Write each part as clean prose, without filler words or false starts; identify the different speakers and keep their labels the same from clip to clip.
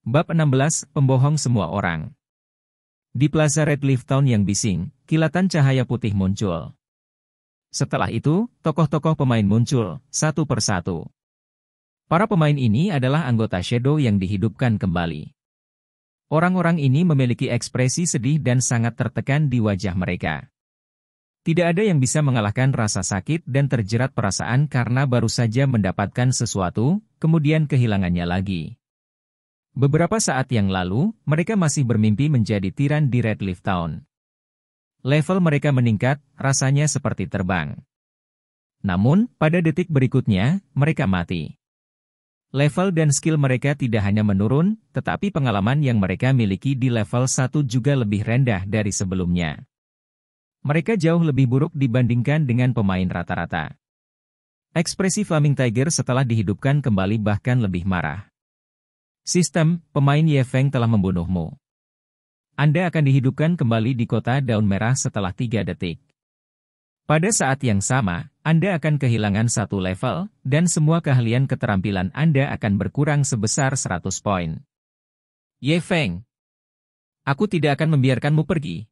Speaker 1: Bab 16, Pembohong Semua Orang. Di Plaza Redleaf Town yang bising, kilatan cahaya putih muncul. Setelah itu, tokoh-tokoh pemain muncul, satu persatu. Para pemain ini adalah anggota Shadow yang dihidupkan kembali. Orang-orang ini memiliki ekspresi sedih dan sangat tertekan di wajah mereka. Tidak ada yang bisa mengalahkan rasa sakit dan terjerat perasaan karena baru saja mendapatkan sesuatu, kemudian kehilangannya lagi. Beberapa saat yang lalu, mereka masih bermimpi menjadi tiran di Redleaf Town. Level mereka meningkat, rasanya seperti terbang. Namun, pada detik berikutnya, mereka mati. Level dan skill mereka tidak hanya menurun, tetapi pengalaman yang mereka miliki di level 1 juga lebih rendah dari sebelumnya. Mereka jauh lebih buruk dibandingkan dengan pemain rata-rata. Ekspresi Flaming Tiger setelah dihidupkan kembali bahkan lebih marah. Sistem, pemain Ye Feng telah membunuhmu. Anda akan dihidupkan kembali di kota daun merah setelah 3 detik. Pada saat yang sama, Anda akan kehilangan 1 level, dan semua keahlian keterampilan Anda akan berkurang sebesar 100 poin. Ye Feng, aku tidak akan membiarkanmu pergi.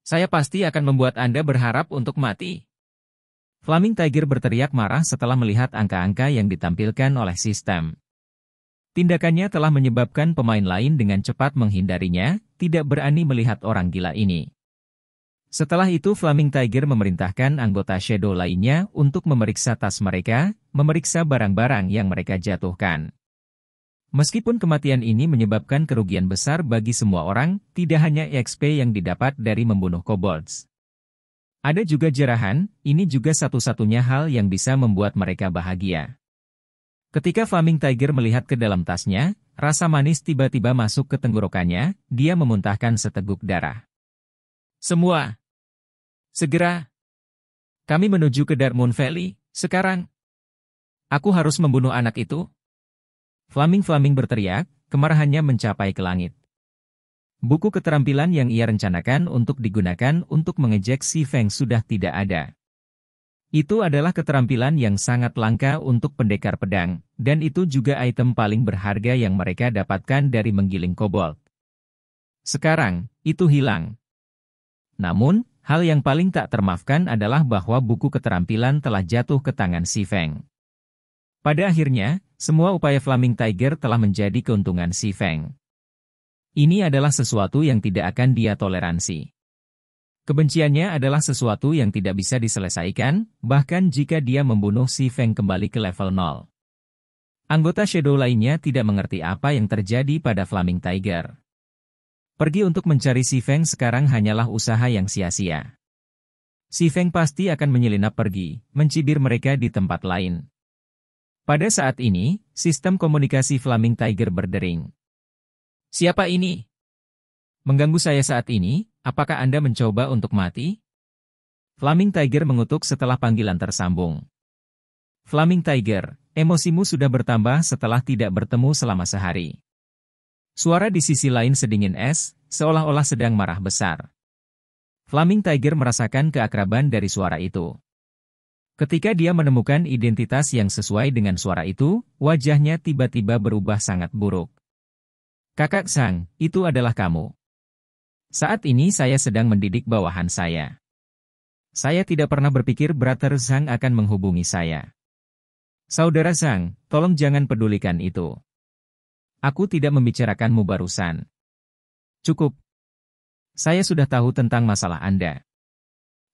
Speaker 1: Saya pasti akan membuat Anda berharap untuk mati. Flaming Tiger berteriak marah setelah melihat angka-angka yang ditampilkan oleh sistem. Tindakannya telah menyebabkan pemain lain dengan cepat menghindarinya, tidak berani melihat orang gila ini. Setelah itu Flaming Tiger memerintahkan anggota Shadow lainnya untuk memeriksa tas mereka, memeriksa barang-barang yang mereka jatuhkan. Meskipun kematian ini menyebabkan kerugian besar bagi semua orang, tidak hanya EXP yang didapat dari membunuh kobolds. Ada juga jerahan, ini juga satu-satunya hal yang bisa membuat mereka bahagia. Ketika Flaming Tiger melihat ke dalam tasnya, rasa manis tiba-tiba masuk ke tenggorokannya, dia memuntahkan seteguk darah. Semua. Segera. Kami menuju ke Darkmoon Valley, sekarang. Aku harus membunuh anak itu. Flaming berteriak, kemarahannya mencapai ke langit. Buku keterampilan yang ia rencanakan untuk digunakan untuk mengejek Si Feng sudah tidak ada. Itu adalah keterampilan yang sangat langka untuk pendekar pedang, dan itu juga item paling berharga yang mereka dapatkan dari menggiling kobold. Sekarang, itu hilang. Namun, hal yang paling tak termaafkan adalah bahwa buku keterampilan telah jatuh ke tangan Si Feng. Pada akhirnya, semua upaya Flaming Tiger telah menjadi keuntungan Si Feng. Ini adalah sesuatu yang tidak akan dia toleransi. Kebenciannya adalah sesuatu yang tidak bisa diselesaikan, bahkan jika dia membunuh Si Feng kembali ke level 0. Anggota Shadow lainnya tidak mengerti apa yang terjadi pada Flaming Tiger. Pergi untuk mencari Si Feng sekarang hanyalah usaha yang sia-sia. Si Feng pasti akan menyelinap pergi, mencibir mereka di tempat lain. Pada saat ini, sistem komunikasi Flaming Tiger berdering. Siapa ini? Mengganggu saya saat ini, apakah Anda mencoba untuk mati? Flaming Tiger mengutuk setelah panggilan tersambung. Flaming Tiger, emosimu sudah bertambah setelah tidak bertemu selama sehari. Suara di sisi lain sedingin es, seolah-olah sedang marah besar. Flaming Tiger merasakan keakraban dari suara itu. Ketika dia menemukan identitas yang sesuai dengan suara itu, wajahnya tiba-tiba berubah sangat buruk. Kakak Zhang, itu adalah kamu. Saat ini saya sedang mendidik bawahan saya. Saya tidak pernah berpikir Brother Zhang akan menghubungi saya. Saudara Zhang, tolong jangan pedulikan itu. Aku tidak membicarakanmu barusan. Cukup. Saya sudah tahu tentang masalah Anda.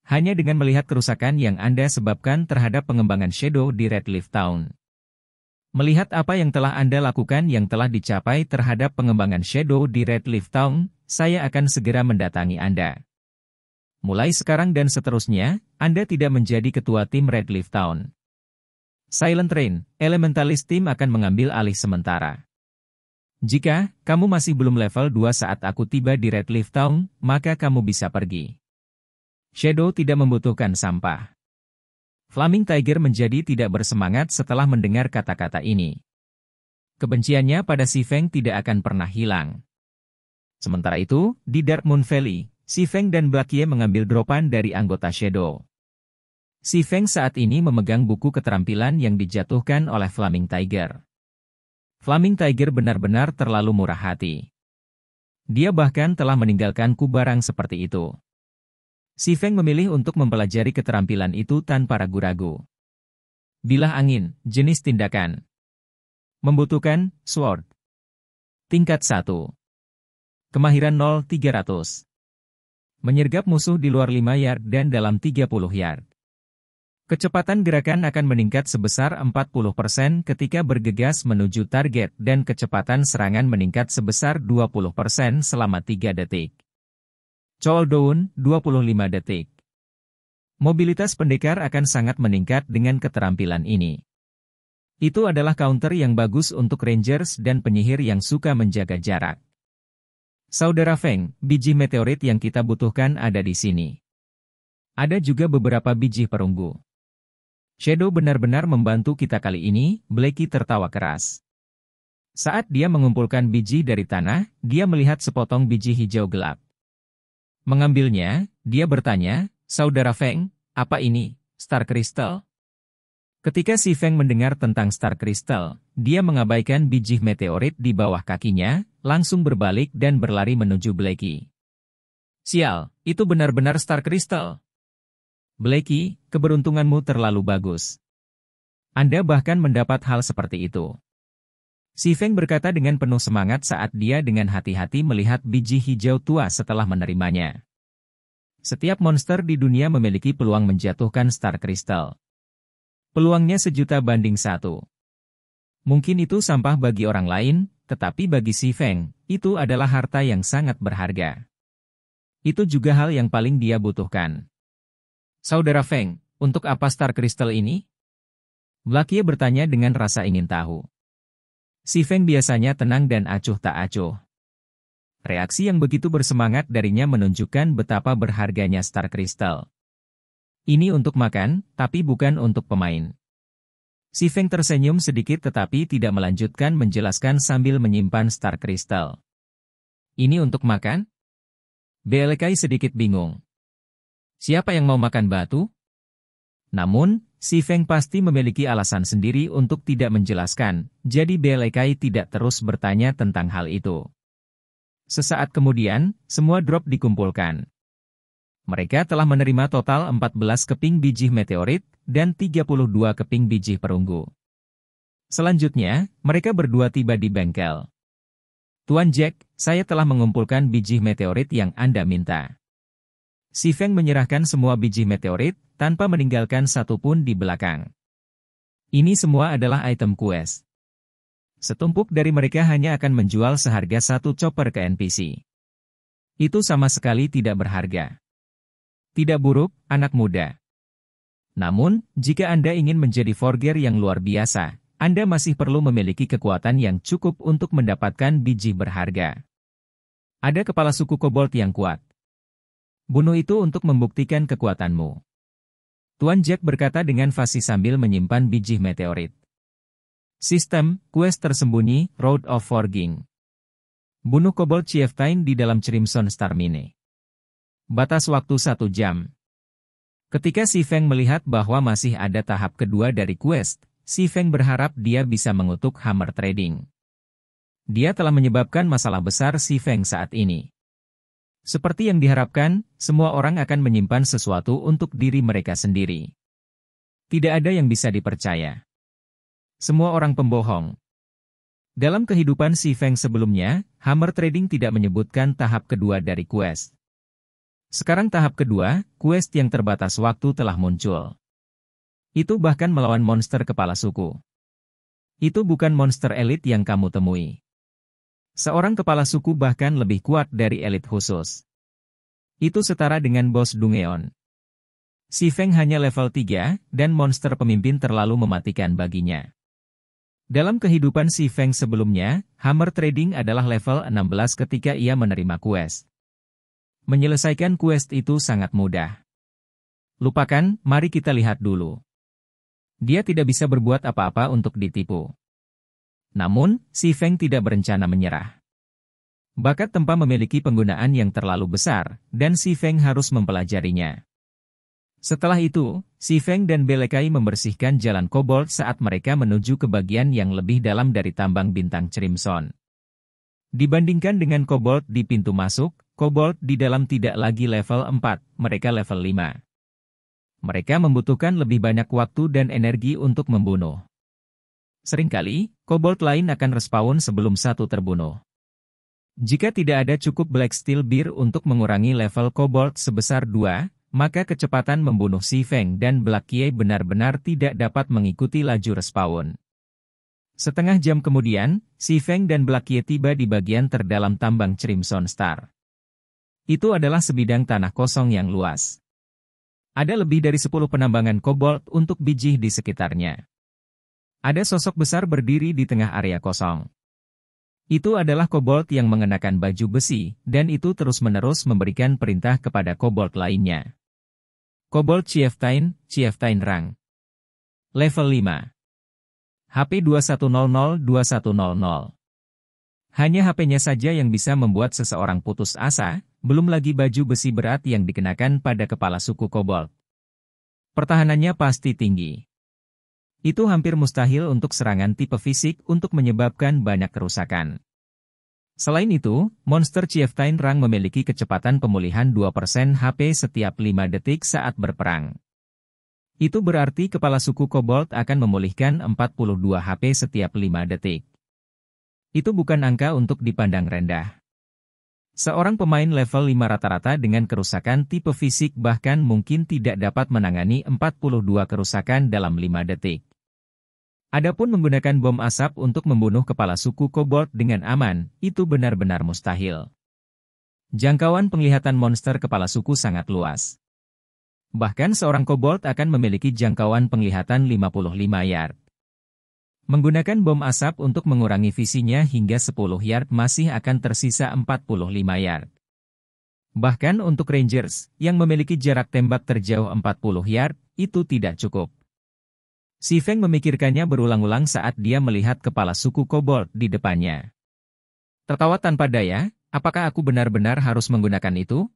Speaker 1: Hanya dengan melihat kerusakan yang Anda sebabkan terhadap pengembangan Shadow di Redleaf Town. Melihat apa yang telah Anda lakukan yang telah dicapai terhadap pengembangan Shadow di Redleaf Town, saya akan segera mendatangi Anda. Mulai sekarang dan seterusnya, Anda tidak menjadi ketua tim Redleaf Town. Silent Rain, Elementalist Team akan mengambil alih sementara. Jika kamu masih belum level 2 saat aku tiba di Redleaf Town, maka kamu bisa pergi. Shadow tidak membutuhkan sampah. Flaming Tiger menjadi tidak bersemangat setelah mendengar kata-kata ini. Kebenciannya pada Si Feng tidak akan pernah hilang. Sementara itu, di Darkmoon Valley, Si Feng dan Black Ye mengambil dropan dari anggota Shadow. Si Feng saat ini memegang buku keterampilan yang dijatuhkan oleh Flaming Tiger. Flaming Tiger benar-benar terlalu murah hati. Dia bahkan telah meninggalkanku barang seperti itu. Si Feng memilih untuk mempelajari keterampilan itu tanpa ragu-ragu. Bilah angin, jenis tindakan. Membutuhkan sword. Tingkat 1. Kemahiran 0-300. Menyergap musuh di luar 5 yard dan dalam 30 yard. Kecepatan gerakan akan meningkat sebesar 40% ketika bergegas menuju target dan kecepatan serangan meningkat sebesar 20% selama 3 detik. Cooldown, 25 detik. Mobilitas pendekar akan sangat meningkat dengan keterampilan ini. Itu adalah counter yang bagus untuk rangers dan penyihir yang suka menjaga jarak. Saudara Feng, biji meteorit yang kita butuhkan ada di sini. Ada juga beberapa biji perunggu. Shadow benar-benar membantu kita kali ini, Blackie tertawa keras. Saat dia mengumpulkan biji dari tanah, dia melihat sepotong biji hijau gelap. Mengambilnya, dia bertanya, Saudara Feng, apa ini, Star Crystal? Ketika si Feng mendengar tentang Star Crystal, dia mengabaikan biji meteorit di bawah kakinya, langsung berbalik dan berlari menuju Blackie. Sial, itu benar-benar Star Crystal. Blackie, keberuntunganmu terlalu bagus. Anda bahkan mendapat hal seperti itu. Si Feng berkata dengan penuh semangat saat dia dengan hati-hati melihat biji hijau tua setelah menerimanya. Setiap monster di dunia memiliki peluang menjatuhkan Star Crystal. Peluangnya 1.000.000 banding 1. Mungkin itu sampah bagi orang lain, tetapi bagi si Feng, itu adalah harta yang sangat berharga. Itu juga hal yang paling dia butuhkan. Saudara Feng, untuk apa Star Crystal ini? Blackie bertanya dengan rasa ingin tahu. Si Feng biasanya tenang dan acuh tak acuh. Reaksi yang begitu bersemangat darinya menunjukkan betapa berharganya Star Crystal. Ini untuk makan, tapi bukan untuk pemain. Si Feng tersenyum sedikit tetapi tidak melanjutkan menjelaskan sambil menyimpan Star Crystal. Ini untuk makan? Belekai sedikit bingung. Siapa yang mau makan batu? Namun, si Feng pasti memiliki alasan sendiri untuk tidak menjelaskan, jadi Belekai tidak terus bertanya tentang hal itu. Sesaat kemudian, semua drop dikumpulkan. Mereka telah menerima total 14 keping biji meteorit, dan 32 keping biji perunggu. Selanjutnya, mereka berdua tiba di bengkel. Tuan Jack, saya telah mengumpulkan biji meteorit yang Anda minta. Si Feng menyerahkan semua biji meteorit, tanpa meninggalkan satu pun di belakang. Ini semua adalah item quest. Setumpuk dari mereka hanya akan menjual seharga 1 chopper ke NPC. Itu sama sekali tidak berharga. Tidak buruk, anak muda. Namun, jika Anda ingin menjadi forger yang luar biasa, Anda masih perlu memiliki kekuatan yang cukup untuk mendapatkan biji berharga. Ada kepala suku kobold yang kuat. Bunuh itu untuk membuktikan kekuatanmu. Tuan Jack berkata dengan fasih sambil menyimpan biji meteorit. Sistem, quest tersembunyi, Road of Forging. Bunuh kobold Chieftain di dalam Crimson Star Mine. Batas waktu 1 jam. Ketika si Feng melihat bahwa masih ada tahap kedua dari quest, si Feng berharap dia bisa mengutuk Hammer Trading. Dia telah menyebabkan masalah besar si Feng saat ini. Seperti yang diharapkan, semua orang akan menyimpan sesuatu untuk diri mereka sendiri. Tidak ada yang bisa dipercaya. Semua orang pembohong. Dalam kehidupan si Feng sebelumnya, Hammer Trading tidak menyebutkan tahap kedua dari quest. Sekarang tahap kedua, quest yang terbatas waktu telah muncul. Itu bahkan melawan monster kepala suku. Itu bukan monster elit yang kamu temui. Seorang kepala suku bahkan lebih kuat dari elit khusus. Itu setara dengan bos Dungeon. Si Feng hanya level 3, dan monster pemimpin terlalu mematikan baginya. Dalam kehidupan si Feng sebelumnya, Hammer Trading adalah level 16 ketika ia menerima quest. Menyelesaikan quest itu sangat mudah. Lupakan, mari kita lihat dulu. Dia tidak bisa berbuat apa-apa untuk ditipu. Namun, si Feng tidak berencana menyerah. Bakat Tempa memiliki penggunaan yang terlalu besar, dan si Feng harus mempelajarinya. Setelah itu, Si Feng dan Belekai membersihkan jalan kobold saat mereka menuju ke bagian yang lebih dalam dari tambang bintang Crimson. Dibandingkan dengan kobold di pintu masuk, kobold di dalam tidak lagi level 4, mereka level 5. Mereka membutuhkan lebih banyak waktu dan energi untuk membunuh. Seringkali, kobold lain akan respawn sebelum satu terbunuh. Jika tidak ada cukup Black Steel Bear untuk mengurangi level kobold sebesar 2, maka kecepatan membunuh Si Feng dan Black Kie benar-benar tidak dapat mengikuti laju respawn. Setengah jam kemudian, Si Feng dan Black Kie tiba di bagian terdalam tambang Crimson Star. Itu adalah sebidang tanah kosong yang luas. Ada lebih dari 10 penambangan kobold untuk biji di sekitarnya. Ada sosok besar berdiri di tengah area kosong. Itu adalah kobold yang mengenakan baju besi, dan itu terus-menerus memberikan perintah kepada kobold lainnya. Kobold Chieftain Rang. Level 5. HP 2100-2100. Hanya HP-nya saja yang bisa membuat seseorang putus asa, belum lagi baju besi berat yang dikenakan pada kepala suku kobold. Pertahanannya pasti tinggi. Itu hampir mustahil untuk serangan tipe fisik untuk menyebabkan banyak kerusakan. Selain itu, monster Chieftain Rang memiliki kecepatan pemulihan 2% HP setiap 5 detik saat berperang. Itu berarti kepala suku kobold akan memulihkan 42 HP setiap 5 detik. Itu bukan angka untuk dipandang rendah. Seorang pemain level 5 rata-rata dengan kerusakan tipe fisik bahkan mungkin tidak dapat menangani 42 kerusakan dalam 5 detik. Adapun menggunakan bom asap untuk membunuh kepala suku kobold dengan aman, itu benar-benar mustahil. Jangkauan penglihatan monster kepala suku sangat luas. Bahkan seorang kobold akan memiliki jangkauan penglihatan 55 yard. Menggunakan bom asap untuk mengurangi visinya hingga 10 yard masih akan tersisa 45 yard. Bahkan untuk Rangers, yang memiliki jarak tembak terjauh 40 yard, itu tidak cukup. Si Feng memikirkannya berulang-ulang saat dia melihat kepala suku kobold di depannya. Tertawa tanpa daya, apakah aku benar-benar harus menggunakan itu?